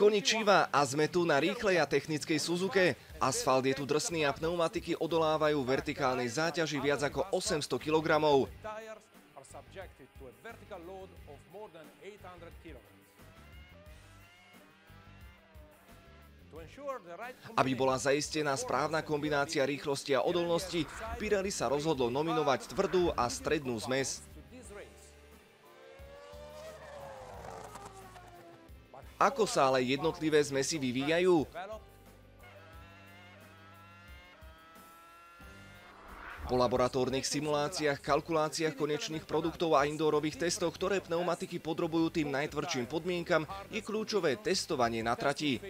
Konnichiwa, a sme tu na rýchlej a technickej Suzuke. Asfalt je tu drsný a pneumatiky odolávajú vertikálnej záťaži viac ako 800 kg. Aby bola zaistená správna kombinácia rýchlosti a odolnosti, Pirelli sa rozhodlo nominovať tvrdú a strednú zmes. Ako sa ale jednotlivé zmesi vyvíjajú? Po laboratórnych simuláciách, kalkuláciách konečných produktov a indoorových testoch, ktoré pneumatiky podrobujú tým najtvrdším podmienkam, je kľúčové testovanie na trati.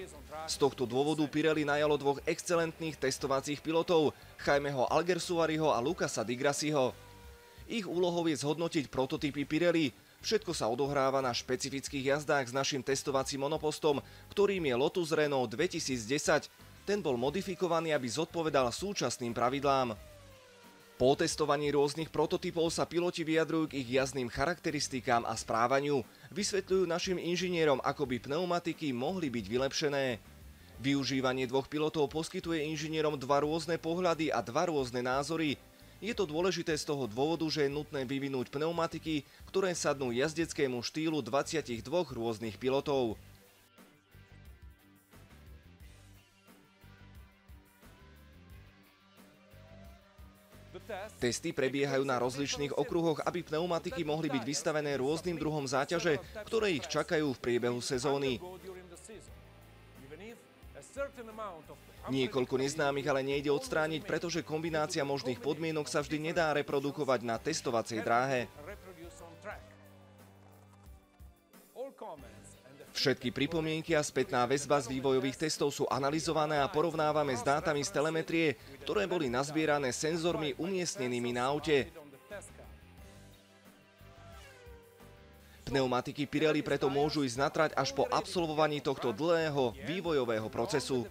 Z tohto dôvodu Pirelli najalo dvoch excelentných testovacích pilotov, Jaimeho Alguersuariho a Lucasa Di Grassiho. Ich úlohou je zhodnotiť prototypy Pirelli. Všetko sa odohráva na špecifických jazdách s našim testovacím monopostom, ktorým je Lotus Renault 2010. Ten bol modifikovaný, aby zodpovedal súčasným pravidlám. Po testovaní rôznych prototypov sa piloti vyjadrujú k ich jazdným charakteristikám a správaniu. Vysvetľujú našim inžinierom, ako by pneumatiky mohli byť vylepšené. Využívanie dvoch pilotov poskytuje inžinierom dva rôzne pohľady a dva rôzne názory. Je to dôležité z toho dôvodu, že je nutné vyvinúť pneumatiky, ktoré sadnú jazdeckému štýlu 22 rôznych pilotov. Testy prebiehajú na rozličných okruhoch, aby pneumatiky mohli byť vystavené rôznym druhom záťaže, ktoré ich čakajú v priebehu sezóny. Niekoľko neznámych ale nejde odstrániť, pretože kombinácia možných podmienok sa vždy nedá reprodukovať na testovacej dráhe. Všetky pripomienky a spätná väzba z vývojových testov sú analyzované a porovnávame s dátami z telemetrie, ktoré boli nazbierané senzormi umiestnenými na aute. Pneumatiky Pirelli preto môžu ísť na trať až po absolvovaní tohto dlhého vývojového procesu.